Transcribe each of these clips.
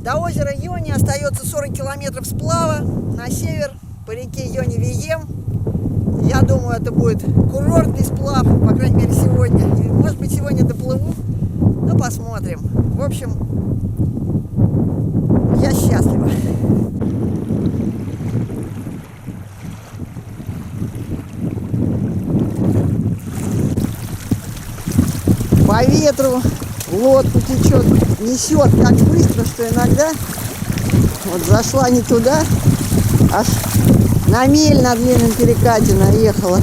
До озера Йони остается 40 километров сплава на север по реке Йони-Вием. Я думаю, это будет курортный сплав, по крайней мере сегодня. И, может быть, сегодня доплыву, но посмотрим. В общем, я счастлива. По ветру лодку течет, несет так быстро, что иногда вот зашла не туда, аж на мель на длинном перекате наехала.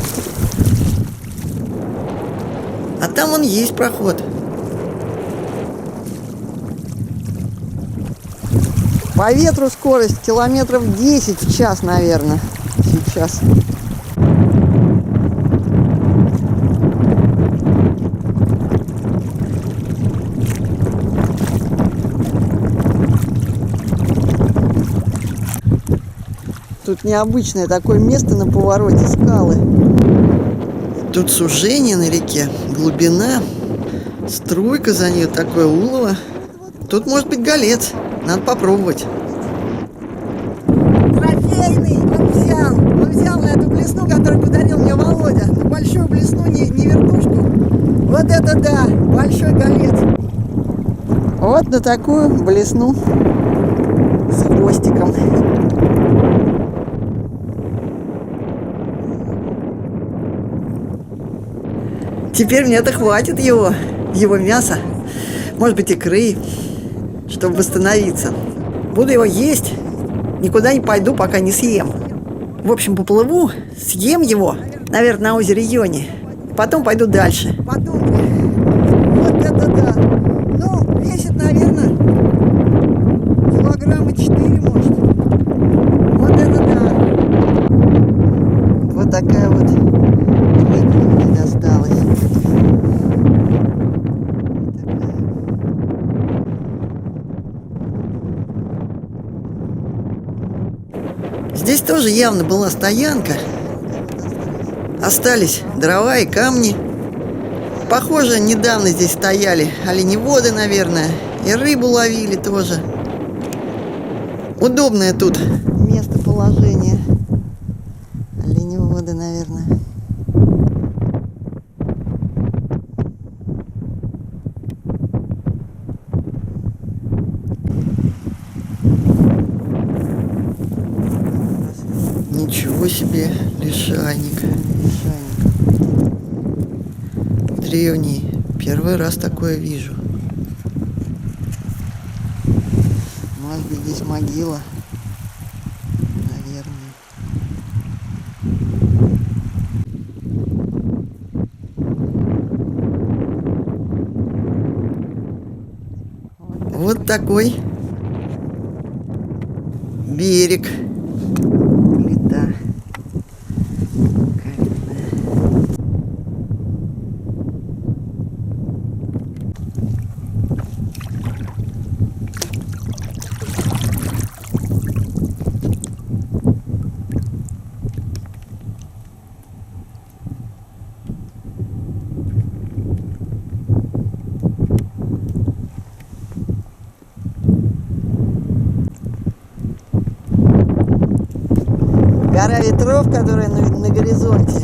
А там вон есть проход. По ветру скорость километров 10 в час, наверное, сейчас. Тут необычное такое место на повороте, скалы. Тут сужение на реке, глубина, струйка за нее, такое улово. Тут может быть голец, надо попробовать. Трофейный он взял на эту блесну, которую подарил мне Володя. На большую блесну, не вертушку. Вот это да, большой голец. Вот на такую блесну с хвостиком. Теперь мне это хватит его мяса, может быть икры, чтобы восстановиться. Буду его есть, никуда не пойду, пока не съем. В общем, поплыву, съем его, наверное, на озере Йони, потом пойду дальше. Потом, вот это да, ну, весит, наверное, килограмма 4, может. Вот это да. Вот такая вот рыба мне досталась. Здесь тоже явно была стоянка. Остались дрова и камни. Похоже, недавно здесь стояли оленеводы, наверное. И рыбу ловили тоже. Удобное тут местоположение. Оленеводы, наверное. Ничего себе, лишайник. Древний. Первый раз такое вижу. Может быть, здесь могила. Наверное. Вот такой берег. Плита. Гора ветров, которая на горизонте,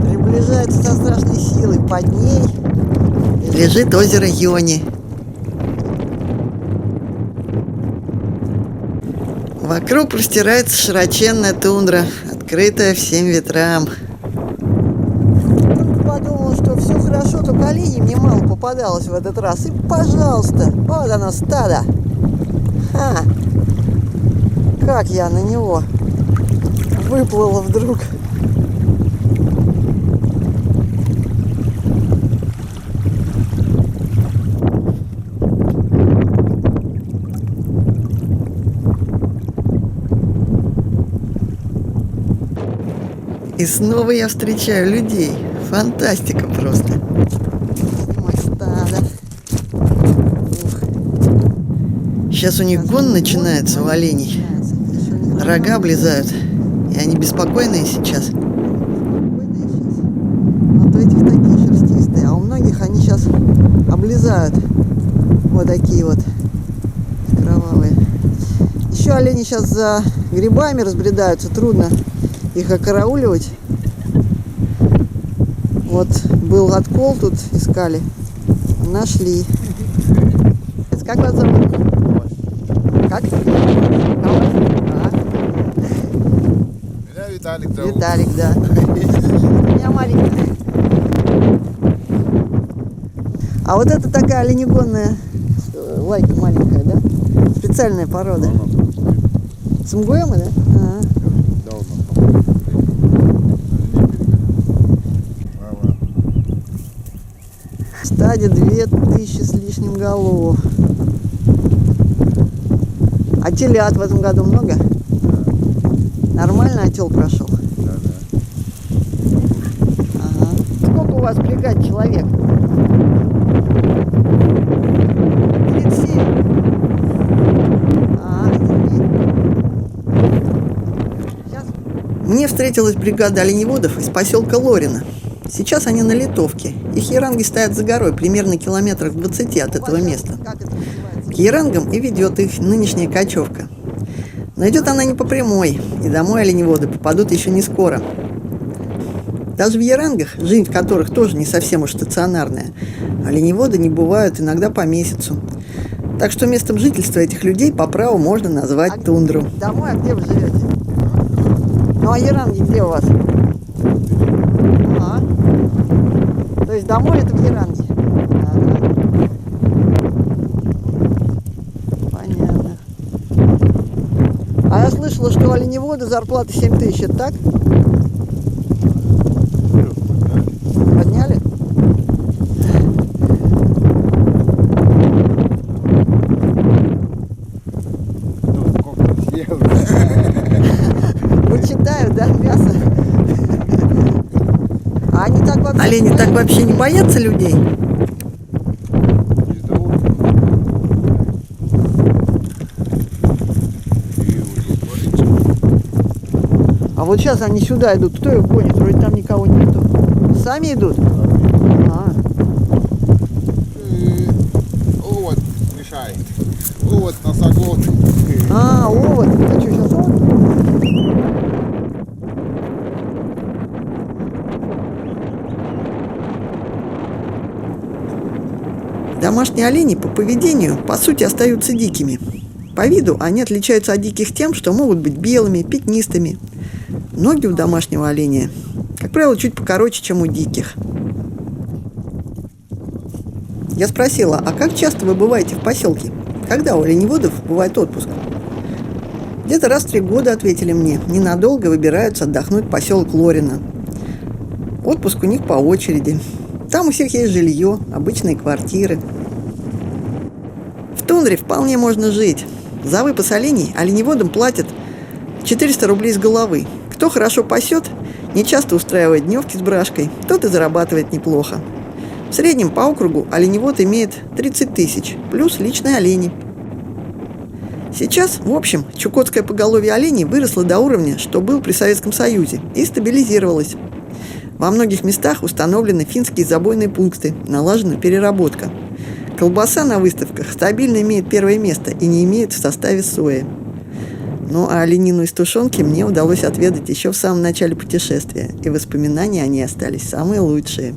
приближается со страшной силой. Под ней лежит озеро Йони. Вокруг простирается широченная тундра, открытая всем ветрам. Только подумал, что все хорошо, только оленей мне мало попадалось в этот раз. И, пожалуйста, вот оно, стадо. Ха! Как я на него выплыла вдруг. И снова я встречаю людей. Фантастика просто. Снимать стадо. Сейчас у них гон начинается, у оленей. Рога облизают. И они беспокойные сейчас. Вот у этих такие шерстистые, многих они сейчас облизают вот такие вот кровавые. олени сейчас за грибами разбредаются, трудно их окарауливать. Вот был откол, тут искали, нашли. Как вас зовут? Как? Меня Виталик зовут. Виталик, да. Меня маленькая. А вот это такая оленегонная лайка маленькая, да? Специальная порода. С мгуэмы, да? А. В стаде 2000 с лишним голов. А телят в этом году много? Нормально отел прошел? Ага. Сколько у вас бригад человек? 37. Сейчас. Мне встретилась бригада оленеводов из поселка Лорино. Сейчас они на Литовке. Их еранги стоят за горой, примерно километрах в 20 от этого места. К ерангам и ведет их нынешняя кочевка. Но идет она не по прямой, и домой оленеводы попадут еще не скоро. Даже в ерангах, жизнь в которых тоже не совсем уж стационарная, оленеводы не бывают иногда по месяцу. Так что местом жительства этих людей по праву можно назвать тундру. Домой, а где вы живете? Ну а еранги где у вас? Ага. То есть домой это в еранге? Ага. Понятно. А я слышала, что оленеводы зарплаты 7000, это так? Подняли? Вычитают, да, мясо? А они так вообще... Олени так вообще не боятся людей? А вот сейчас они сюда идут. Кто их гонит? Вроде там никого нету. Сами идут? А. Овод мешает. Овод носогон. А, овод. А что, сейчас овод? Домашние олени по поведению, по сути, остаются дикими. По виду они отличаются от диких тем, что могут быть белыми, пятнистыми. Ноги у домашнего оленя, как правило, чуть покороче, чем у диких. Я спросила, а как часто вы бываете в поселке? Когда у оленеводов бывает отпуск? Где-то раз в 3 года, ответили мне, ненадолго выбираются отдохнуть в поселок Лорино. Отпуск у них по очереди. Там у всех есть жилье, обычные квартиры. В тундре вполне можно жить. За выпас оленей оленеводам платят 400 рублей с головы. Кто хорошо пасет, не часто устраивает дневки с брашкой, тот и зарабатывает неплохо. В среднем по округу оленевод имеет 30 тысяч, плюс личные олени. Сейчас, в общем, чукотское поголовье оленей выросло до уровня, что был при Советском Союзе, и стабилизировалось. Во многих местах установлены финские забойные пункты, налажена переработка. Колбаса на выставках стабильно имеет первое место и не имеет в составе сои. Ну а оленину из тушенки мне удалось отведать еще в самом начале путешествия, и воспоминания о ней остались самые лучшие.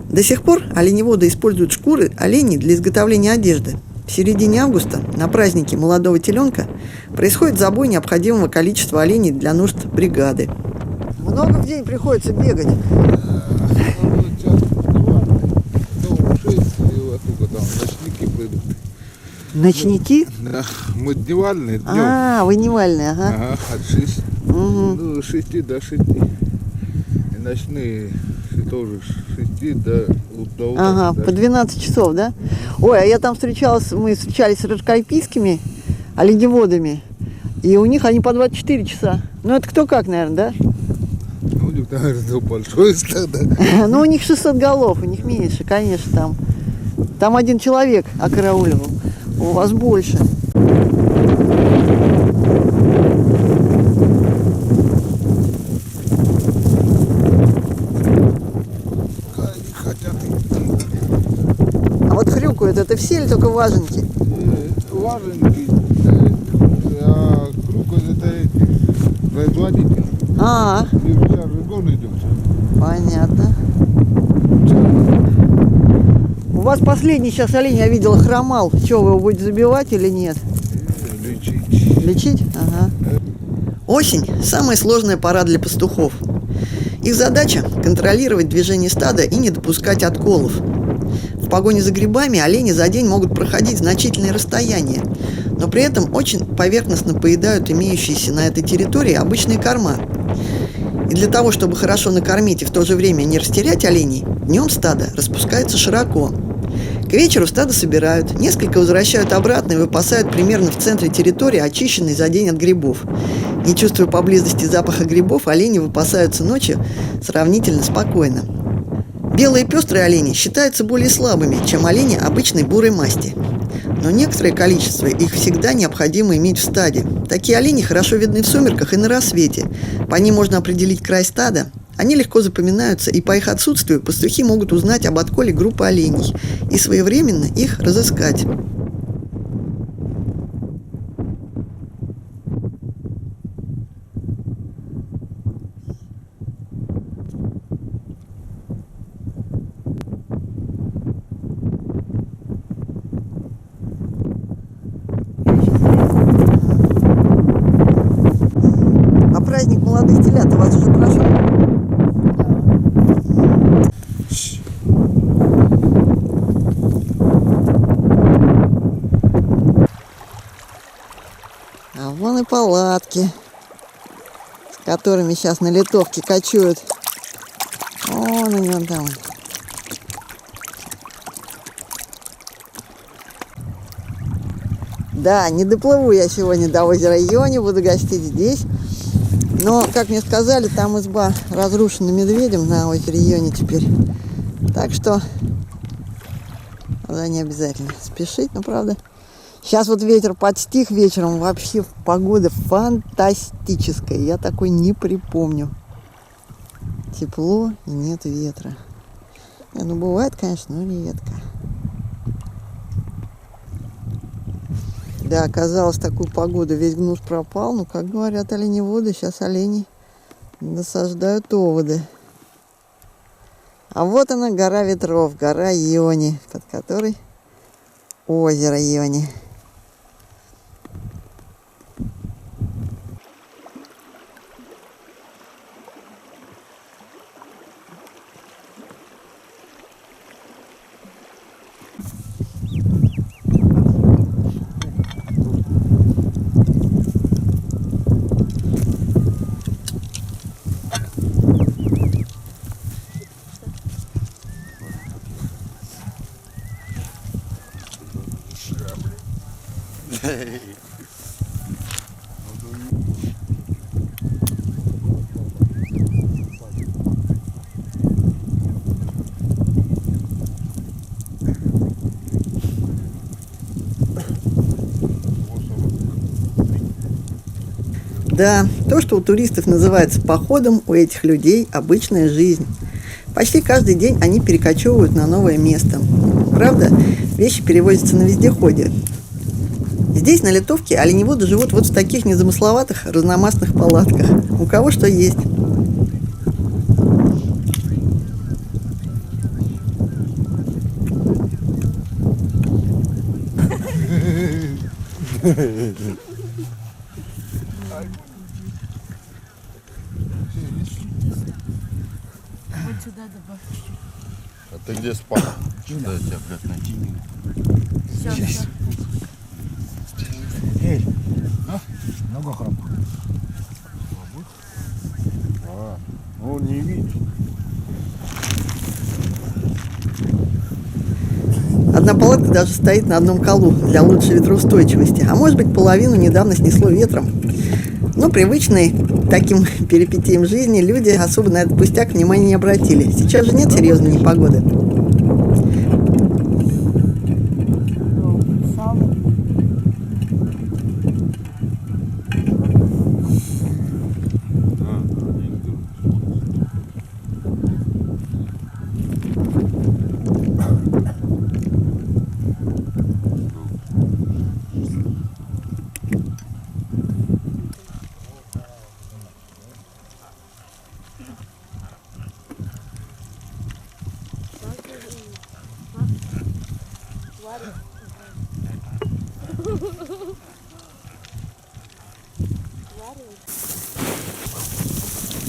До сих пор оленеводы используют шкуры оленей для изготовления одежды. В середине августа, на празднике молодого теленка, происходит забой необходимого количества оленей для нужд бригады. Много в день приходится бегать. Ночники? Да, мы дневальные днем. А, вы дневальные, ага. Ага, от 6, Угу. 6 до 6. И ночные тоже с 6 до утра. Ага, по 12 часов, да? Ой, а я там мы встречались с рожкайпийскими оленеводами, и у них они по 24 часа. Ну, это кто как, наверное, да? Ну, у них, наверное, большое стадо. Ну, у них 600 голов, у них меньше, конечно, там. Там один человек окарауливал. У вас больше. А вот хрюкают, это все или только важенки? Важенки. водитель. А, И сейчас же гон идет. понятно. У вас последний сейчас олень, я видела, хромал. Что, вы его будете забивать или нет? Лечить. Лечить? Ага. Осень – самая сложная пора для пастухов. Их задача – контролировать движение стада и не допускать отколов. В погоне за грибами олени за день могут проходить значительные расстояния, но при этом очень поверхностно поедают имеющиеся на этой территории обычные корма. И для того, чтобы хорошо накормить и в то же время не растерять оленей, днем стадо распускается широко. К вечеру стадо собирают, несколько возвращают обратно и выпасают примерно в центре территории, очищенной за день от грибов. Не чувствуя поблизости запаха грибов, олени выпасаются ночью сравнительно спокойно. Белые пестрые олени считаются более слабыми, чем олени обычной бурой масти. Но некоторое количество их всегда необходимо иметь в стаде. Такие олени хорошо видны в сумерках и на рассвете. По ним можно определить край стада. Они легко запоминаются, и по их отсутствию пастухи могут узнать об отколе группы оленей и своевременно их разыскать. А праздник молодых телят у вас уже прошел? А вон и палатки, с которыми сейчас на литовке кочуют. Вон они вон там. Да, не доплыву я сегодня до озера Йони, буду гостить здесь. Но, как мне сказали, там изба разрушена медведем на озере Йони теперь. Так что туда не обязательно спешить, но правда. Сейчас вот ветер подстих вечером, вообще погода фантастическая. Я такой не припомню. Тепло и нет ветра. Ну, бывает, конечно, но редко. Да, оказалось, такую погоду весь гнус пропал. Ну, как говорят оленеводы, сейчас олени насаждают оводы. А вот она, гора ветров, гора Йони, под которой озеро Йони. Да, то, что у туристов называется походом, у этих людей обычная жизнь. Почти каждый день они перекочевывают на новое место. Правда, вещи перевозятся на вездеходе. Здесь, на Литовке, оленеводы живут вот в таких незамысловатых разномастных палатках. У кого что есть. Вот сюда добавь чуть-чуть. А ты где спал? Что я тебя, блядь, найти? Все. Эй, много храп. А, ну не видит. Одна палатка даже стоит на одном колу для лучшей ветроустойчивости. А может быть, половину недавно снесло ветром. Но привычные к таким перипетиям жизни люди особо на этот пустяк внимания не обратили. Сейчас же нет серьезной непогоды. Сало.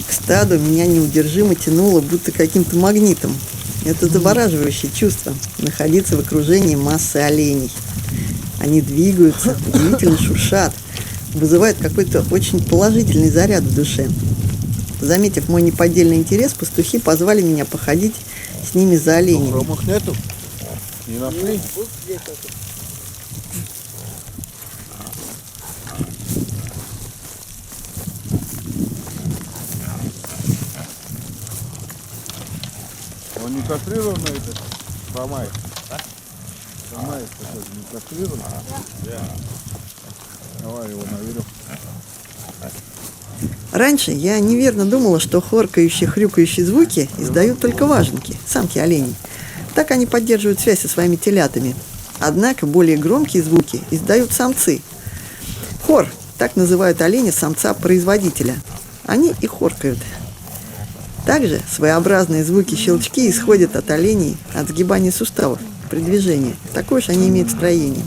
К стаду меня неудержимо тянуло, будто каким-то магнитом. Это завораживающее чувство – находиться в окружении массы оленей. Они двигаются, удивительно шуршат, вызывают какой-то очень положительный заряд в душе. Заметив мой неподдельный интерес, пастухи позвали меня походить с ними за оленями. Хромых нету? Не нашли? Он не кастрирован, этот Хамай? Хамай, не кастрирован? Да. Давай его на веревку. Раньше я неверно думала, что хоркающие, хрюкающие звуки издают только важенки, самки оленей. Так они поддерживают связь со своими телятами. Однако более громкие звуки издают самцы. Хор – так называют оленя самца-производителя. Они и хоркают. Также своеобразные звуки-щелчки исходят от оленей от сгибания суставов при движении. Такое же они имеют строение.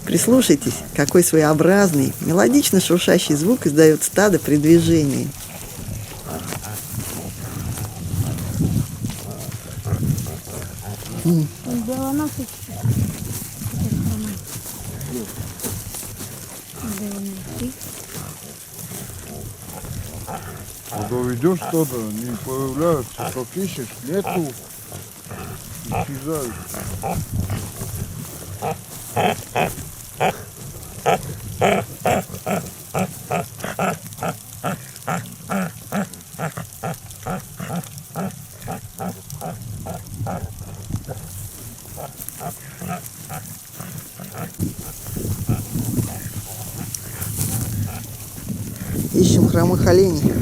Прислушайтесь, какой своеобразный, мелодично шуршащий звук издает стадо при движении. Белоносый. Когда идешь что-то, не появляются, как ищешь, нету, исчезают. Ищем хромых оленей.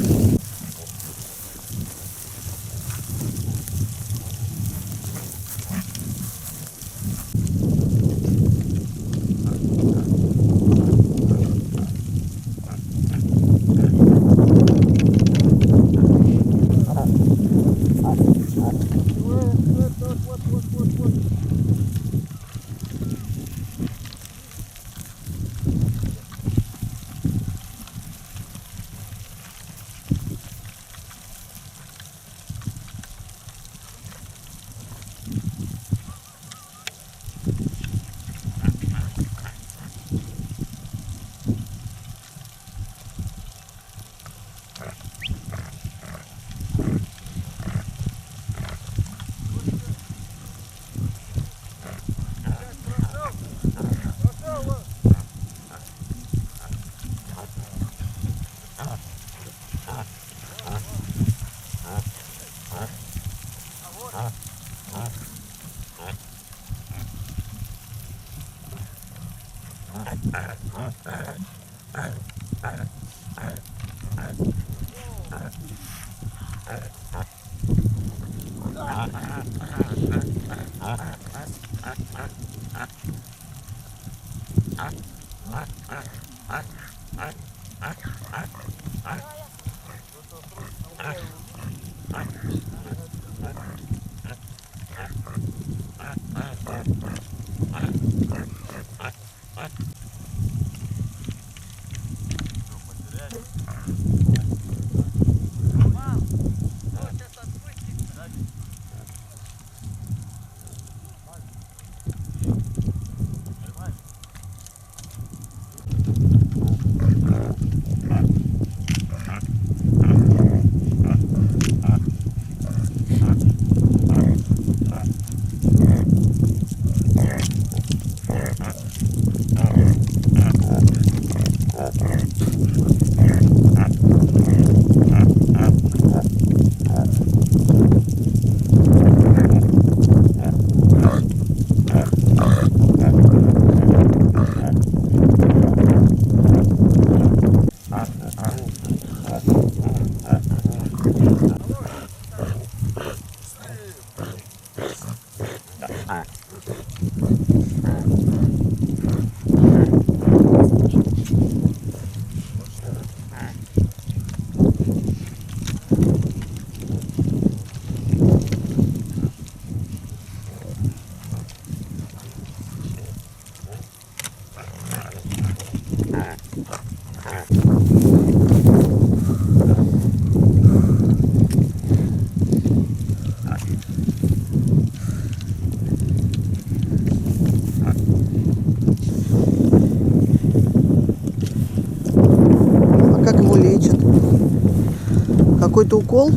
какой-то укол?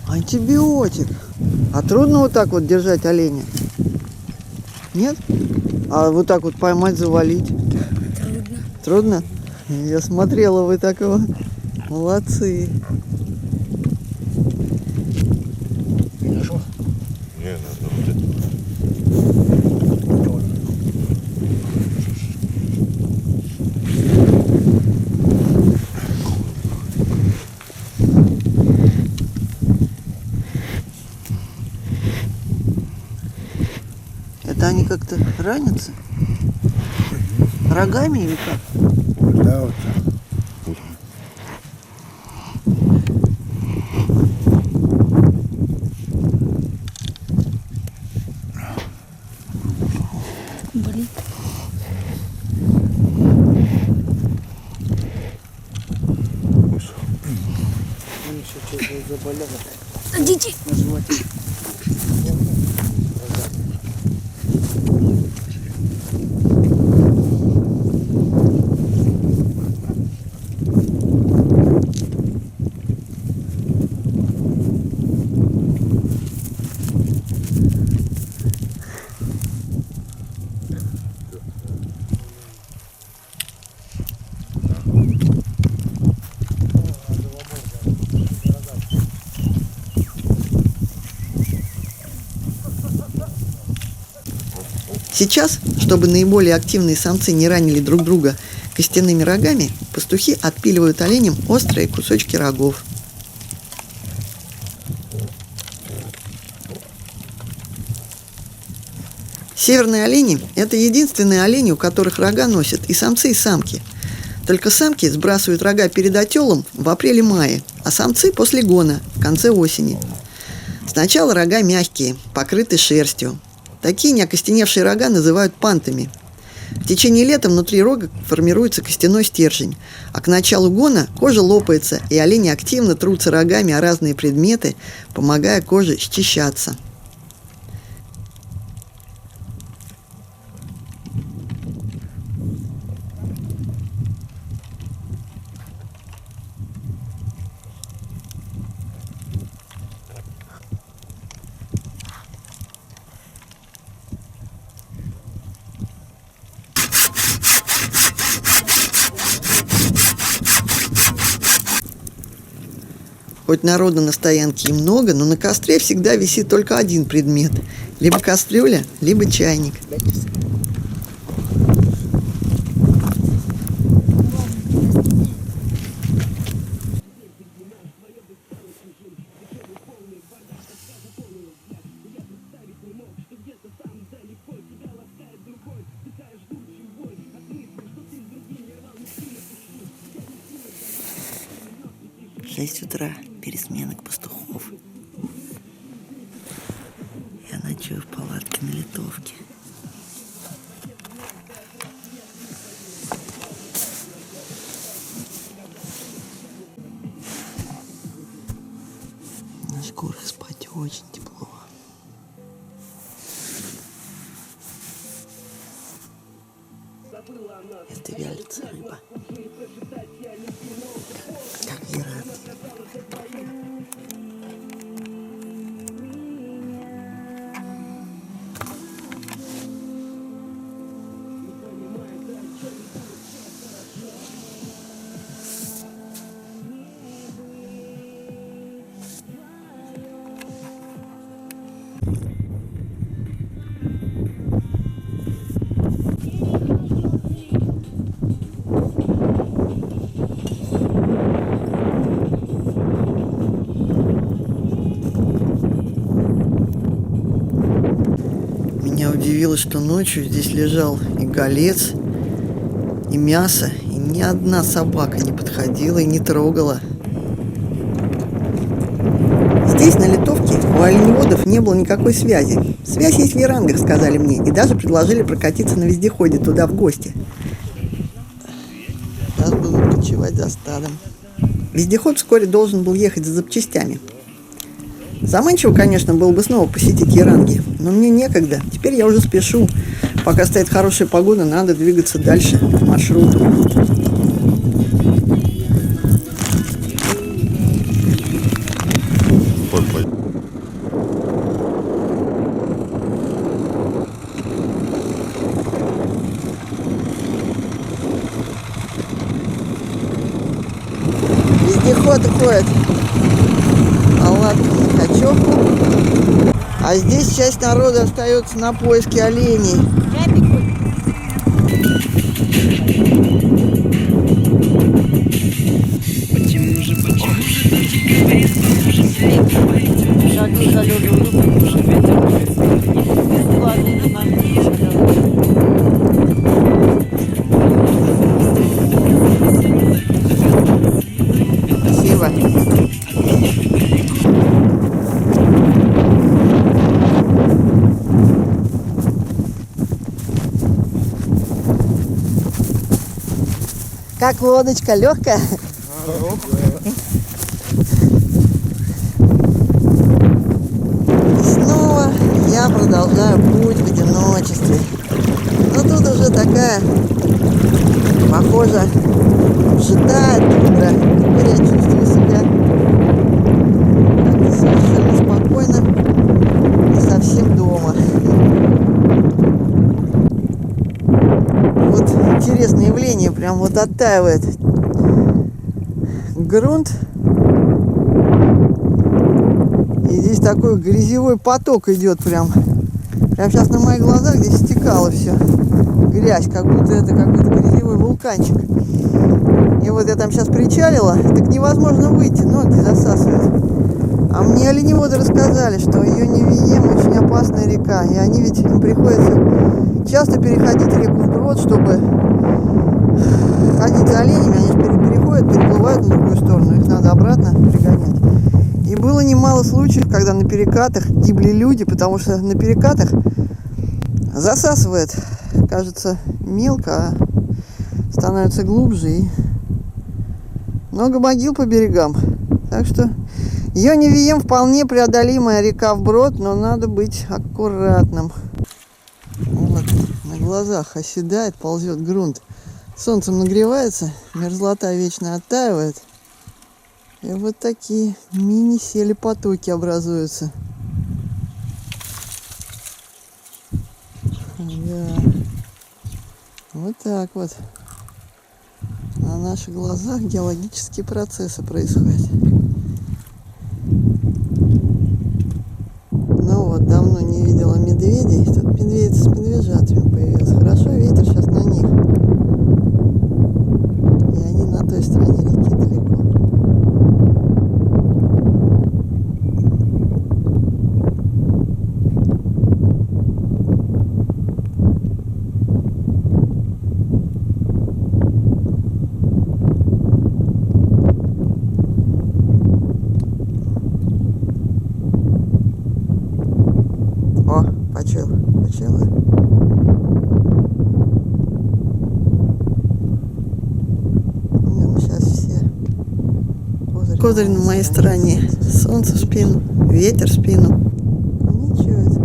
Антибиотик. А трудно вот так вот держать оленя? Нет? А вот так вот поймать, завалить? Трудно. Трудно? Я смотрела, вы так его. Молодцы. Хорошо. Не, надо вот это. Это они как-то ранятся? Рогами или как? Да, вот так. Болит. Садите. Сейчас, чтобы наиболее активные самцы не ранили друг друга костяными рогами, пастухи отпиливают оленям острые кусочки рогов. Северные олени – это единственные олени, у которых рога носят и самцы, и самки. Только самки сбрасывают рога перед отелом в апреле-мае, а самцы после гона, в конце осени. Сначала рога мягкие, покрыты шерстью. Такие неокостеневшие рога называют пантами. В течение лета внутри рога формируется костяной стержень, а к началу гона кожа лопается, и олени активно трутся рогами о разные предметы, помогая коже счищаться. Хоть народу на стоянке и много, но на костре всегда висит только один предмет. Либо кастрюля, либо чайник. В 6 утра пересменок пастухов. Я ночую в палатке на литовке. На шкурах спать очень тепло. Это вялится рыба. Как пират. Меня удивило, что ночью здесь лежал и голец, и мясо, и ни одна собака не подходила и не трогала. Здесь, на литовке, у оленеводов не было никакой связи. Связь есть в Ярангах, сказали мне, и даже предложили прокатиться на вездеходе туда в гости. Сейчас будем кочевать за стадом. Вездеход вскоре должен был ехать за запчастями. Заманчиво, конечно, было бы снова посетить Яранги, но мне некогда. Теперь я уже спешу. Пока стоит хорошая погода, надо двигаться дальше по маршруту. кто-то ходит палатку на ночевку. А здесь часть народа остается на поиске оленей. Спасибо. Как лодочка, легкая? И снова я продолжаю путь в одиночестве. Но тут уже такая, похоже, вжитая тундра. Теперь я чувствую себя как-то совершенно спокойно и совсем дома. Вот интересное явление, прям вот оттаивает грунт. И здесь такой грязевой поток идет прям. Прям сейчас на моих глазах здесь стекало все. Грязь, как будто это какой-то грязевой вулканчик. И вот я там сейчас причалила, так невозможно выйти, ноги засасывают. А мне оленеводы рассказали, что Йонни-Вием очень опасная река. И они ведь, им приходится часто переходить реку вброд, чтобы ходить за оленями. Они же переходят, переплывают на другую сторону, их надо обратно пригонять. И было немало случаев, когда на перекатах гибли люди, потому что на перекатах засасывает, кажется, мелко, а становится глубже, и много могил по берегам. Так что Йонни-Вием вполне преодолимая река вброд, но надо быть аккуратным. Вот, на глазах оседает, ползет грунт. Солнцем нагревается, мерзлота вечно оттаивает. И вот такие мини-сели потоки образуются. Да. Вот так вот. На наших глазах геологические процессы происходят. Ну вот, давно не видела медведей. Тут медведь с медвежатами появился. Хорошо, ветер сейчас на них. И они на той стороне реки далеко. О, почуял. Сейчас все. Козырь на моей стороне. Солнце в спину, ветер в спину. Ничего это.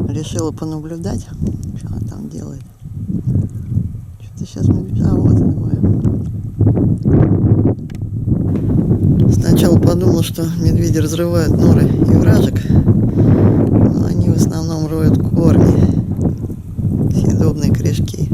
Решила понаблюдать, что она там делает. Что-то сейчас медведь. А, вот он. Сначала подумала, что медведи разрывают норы евражек, но они в основном роют корни, съедобные корешки.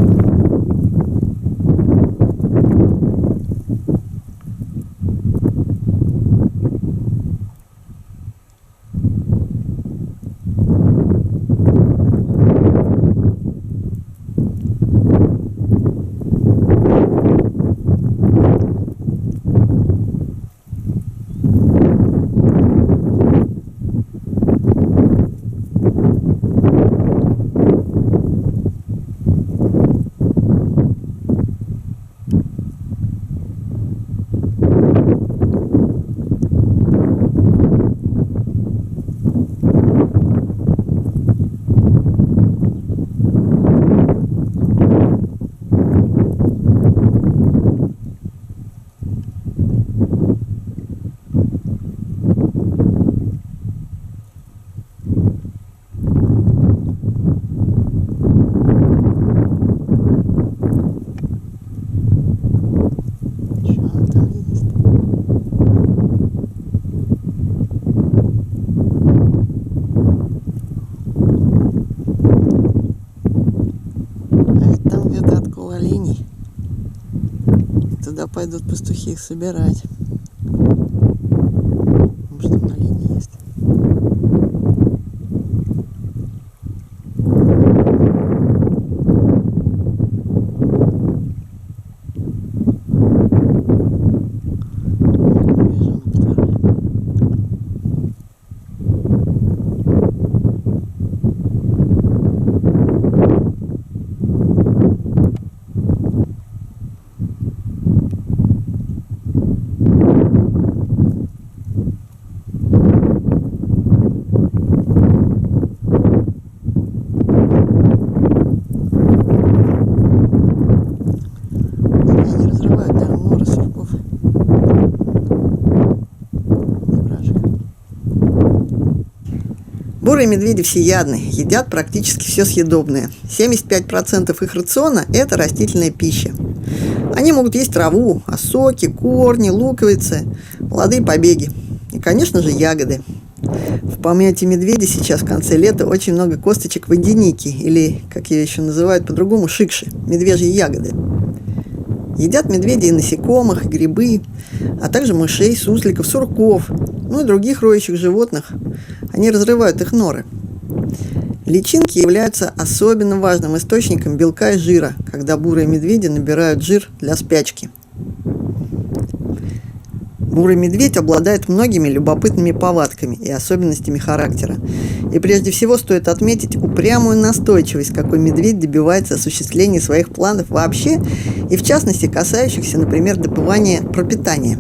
пойдут пастухи их собирать. Может, там на линии есть. Они разрывают, наверное, норы сурков. Вражек. Бурые медведи всеядны, едят практически все съедобное. 75% их рациона – это растительная пища. Они могут есть траву, осоки, корни, луковицы, молодые побеги и, конечно же, ягоды. В помете медведя сейчас в конце лета очень много косточек водяники, или, как ее еще называют по-другому, шикши, медвежьи ягоды. Едят медведи и насекомых, и грибы, а также мышей, сусликов, сурков, ну и других роющих животных. Они разрывают их норы. Личинки являются особенно важным источником белка и жира, когда бурые медведи набирают жир для спячки. Бурый медведь обладает многими любопытными повадками и особенностями характера. И прежде всего стоит отметить упрямую настойчивость, какой медведь добивается осуществления своих планов вообще, и в частности касающихся, например, добывания пропитания.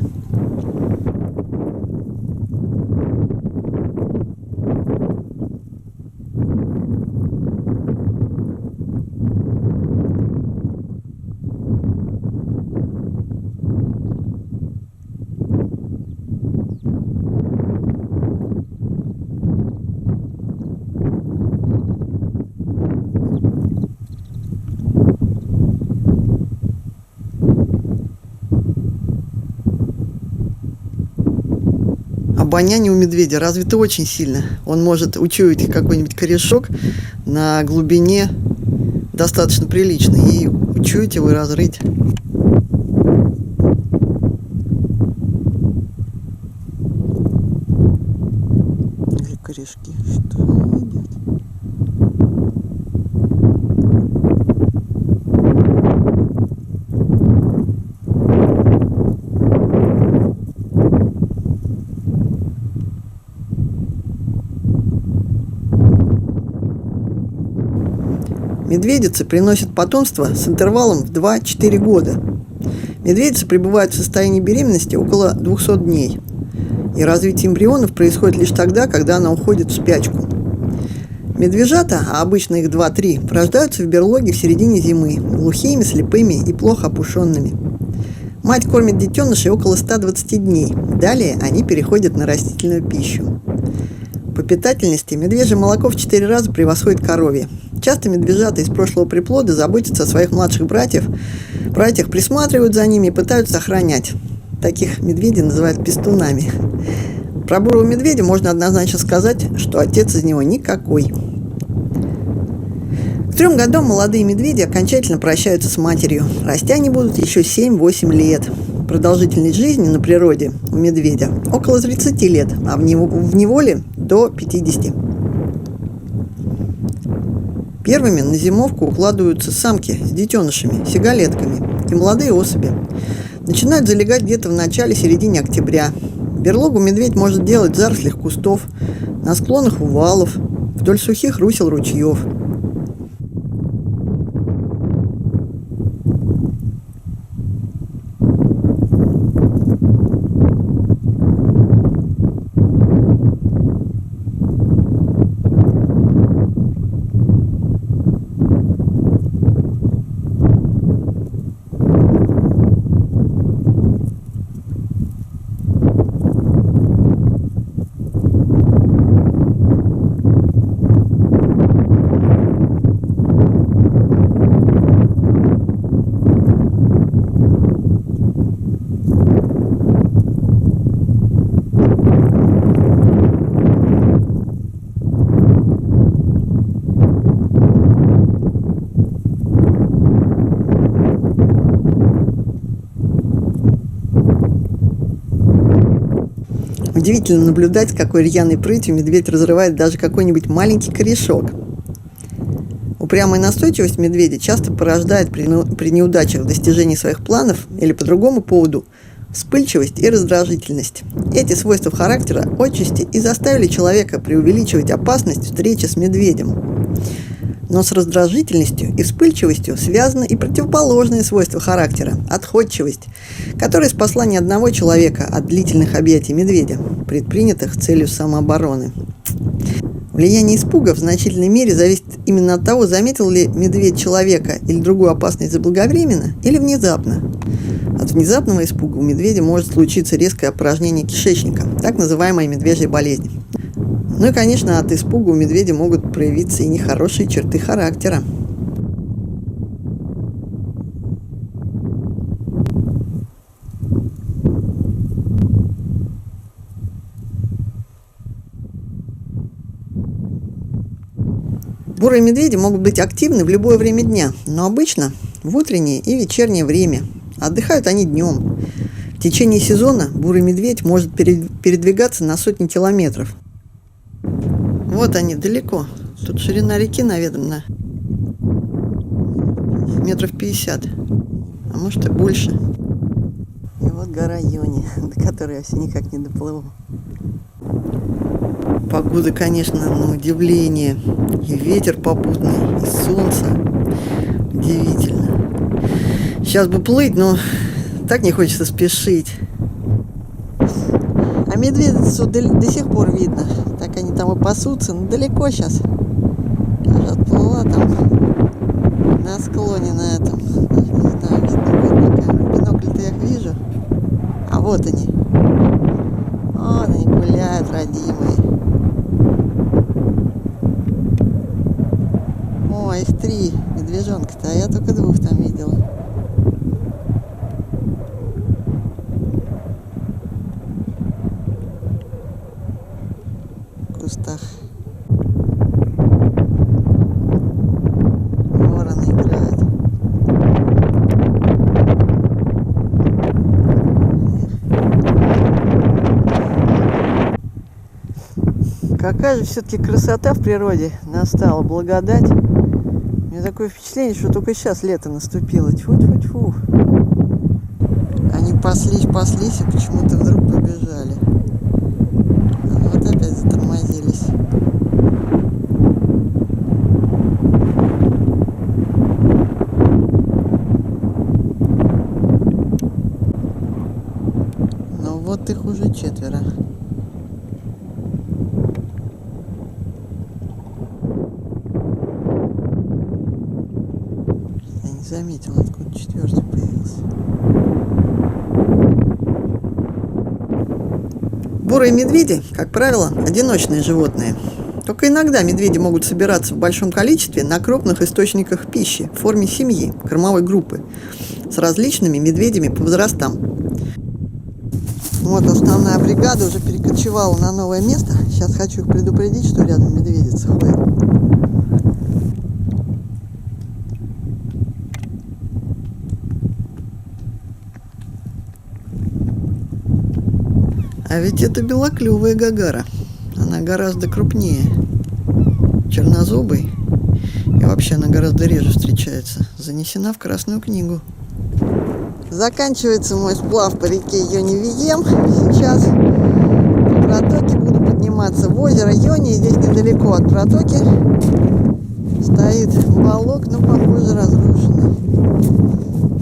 Обоняние у медведя развито очень сильно. Он может учуять какой-нибудь корешок на глубине достаточно приличной и учуять его и разрыть. Или корешки. Что он едят? Медведицы приносят потомство с интервалом в 2-4 года. Медведицы пребывают в состоянии беременности около 200 дней. И развитие эмбрионов происходит лишь тогда, когда она уходит в спячку. Медвежата, а обычно их 2-3, рождаются в берлоге в середине зимы, глухими, слепыми и плохо опушенными. Мать кормит детенышей около 120 дней. Далее они переходят на растительную пищу. По питательности медвежье молоко в 4 раза превосходит коровье. Часто медвежата из прошлого приплода заботятся о своих младших братьях, присматривают за ними и пытаются охранять. Таких медведей называют пестунами. Про бурого медведя можно однозначно сказать, что отец из него никакой. К 3 годам молодые медведи окончательно прощаются с матерью. Расти они будут еще 7-8 лет. Продолжительность жизни на природе у медведя около 30 лет, а в неволе до 50. Первыми на зимовку укладываются самки с детенышами, сигалетками и молодые особи. Начинают залегать где-то в начале-середине октября. Берлогу медведь может делать в зарослях кустов, на склонах увалов, вдоль сухих русел ручьев. Удивительно наблюдать, с какой рьяной прытью медведь разрывает даже какой-нибудь маленький корешок. Упрямая настойчивость медведя часто порождает при неудачах в достижении своих планов или по другому поводу вспыльчивость и раздражительность. Эти свойства характера отчасти и заставили человека преувеличивать опасность встречи с медведем. Но с раздражительностью и вспыльчивостью связано и противоположное свойство характера – отходчивость, которая спасла не одного человека от длительных объятий медведя, предпринятых с целью самообороны. Влияние испуга в значительной мере зависит именно от того, заметил ли медведь человека или другую опасность заблаговременно или внезапно. От внезапного испуга у медведя может случиться резкое опорожнение кишечника, так называемая медвежья болезнь. Ну и, конечно, от испуга у медведя могут проявиться и нехорошие черты характера. Бурые медведи могут быть активны в любое время дня, но обычно в утреннее и вечернее время. Отдыхают они днем. В течение сезона бурый медведь может передвигаться на сотни километров. Вот они, далеко. Тут ширина реки, наверное, метров 50, а может и больше. И вот гора Йони, до которой я все никак не доплыву. Погода, конечно, на удивление. И ветер попутный, и солнце. Удивительно. Сейчас бы плыть, но так не хочется спешить. А медведицу до сих пор видно. Так они там и пасутся, но далеко сейчас. Я же отплыла там на склоне на этом. Даже не знаю, видно будет на камеру. В бинокль-то я их вижу. А вот они. Вот они гуляют, родимые. О, их 3 медвежонка-то, а я только 2 там видела. В кустах. Вороны играют. Какая же все-таки красота в природе настала, благодать. У меня такое впечатление, что только сейчас лето наступило. Тьфу-тьфу-тьфу. Они паслись, и почему-то вдруг побежали. А вот опять затормозились. Ну вот их уже 4. Заметил, откуда 4-й появился. Бурые медведи, как правило, одиночные животные. Только иногда медведи могут собираться в большом количестве на крупных источниках пищи в форме семьи, кормовой группы, с различными медведями по возрастам. Вот основная бригада уже перекочевала на новое место. Сейчас хочу их предупредить, что рядом медведица ходит. А ведь это белоклювая гагара. Она гораздо крупнее чернозубой. И вообще она гораздо реже встречается. Занесена в Красную книгу. Заканчивается мой сплав по реке Йони-Вием. Сейчас по протоке буду подниматься в озеро Йони. Здесь недалеко от протоки стоит балок, но похоже разрушенный.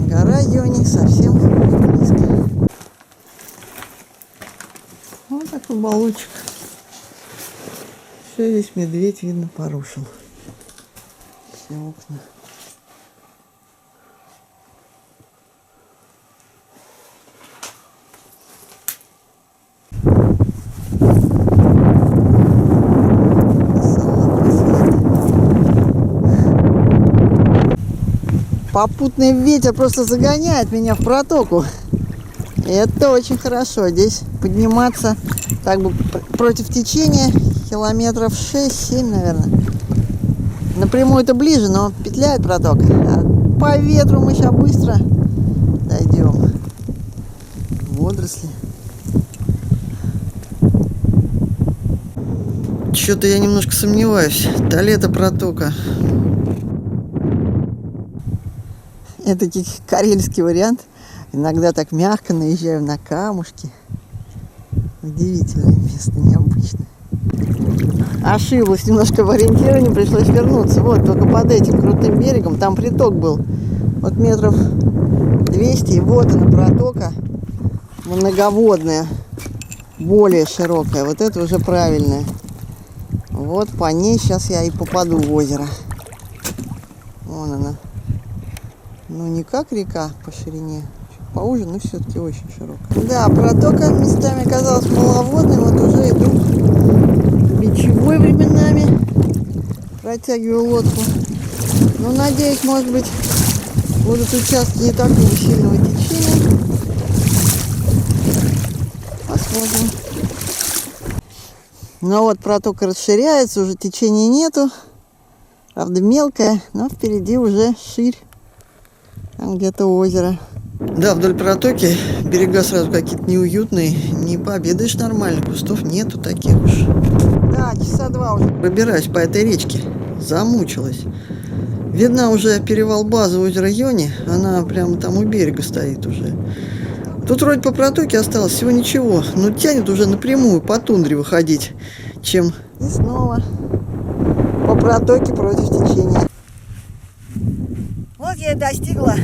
Гора Йони совсем близко. Вот такой балочек. Все здесь медведь, видно, порушил. Все окна. Попутный ветер просто загоняет меня в протоку. И это очень хорошо. Здесь подниматься так бы против течения километров 6-7, наверное. Напрямую это ближе, но петляет протока. А по ветру мы сейчас быстро дойдем. Водоросли. Что-то я немножко сомневаюсь. То ли это протока. Это карельский вариант. Иногда так мягко наезжаю на камушки. Удивительное место, необычное. Ошиблась немножко в ориентировании, пришлось вернуться. Вот, только под этим крутым берегом, там приток был. Вот метров 200, и вот она протока. Многоводная, более широкая. Вот это уже правильная. Вот по ней сейчас я и попаду в озеро. Вон она. Ну, не как река по ширине, чуть поуже, но все-таки очень широкая. Да, протока местами оказалась маловодной, вот уже иду бичевой временами. Протягиваю лодку. Ну, надеюсь, может быть, будут участки не такого сильного течения. Посмотрим. Ну вот протока расширяется, уже течения нету. Правда, мелкая, но впереди уже ширь. Там где-то озеро. Да, вдоль протоки берега сразу какие-то неуютные. Не пообедаешь нормально, кустов нету таких уж. Да, часа 2 уже пробираюсь по этой речке. Замучилась. Видно уже перевал базы озера Йони. Она прямо там у берега стоит уже. Тут вроде по протоке осталось всего ничего. Но тянет уже напрямую по тундре выходить, чем... И снова по протоке против течения. Вот я и достигла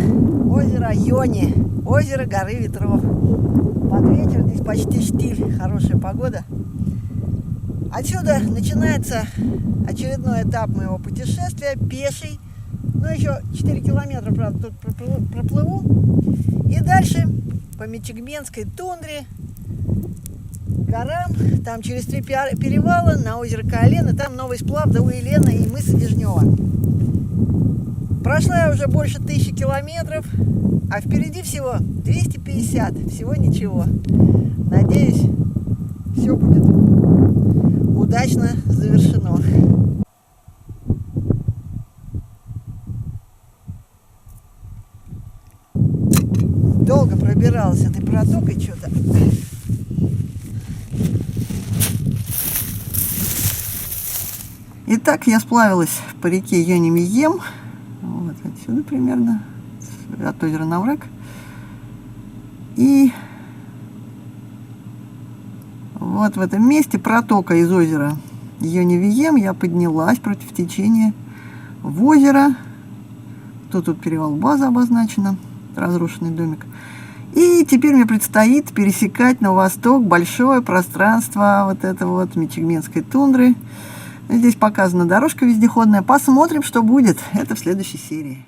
озера Йони, озеро горы ветров. Под вечер, здесь почти штиль, хорошая погода. Отсюда начинается очередной этап моего путешествия, пеший. Ну, еще 4 километра, правда, тут проплыву. И дальше по Мичигменской тундре, горам, там через 3 перевала на озеро Колено, там новый сплав до Уилена и мыса Дежнева. Прошла я уже больше 1000 километров, а впереди всего 250, всего ничего. Надеюсь, все будет удачно завершено. Долго пробиралась этой протокой что-то. Итак, я сплавилась по реке Йони-Мием. Вот отсюда примерно, от озера Наврак. И вот в этом месте протока из озера Йони-Вием. Я поднялась против течения в озеро. Тут перевал база обозначена, разрушенный домик. И теперь мне предстоит пересекать на восток большое пространство вот это вот Мичигменской тундры. Здесь показана дорожка вездеходная. Посмотрим, что будет. Это в следующей серии.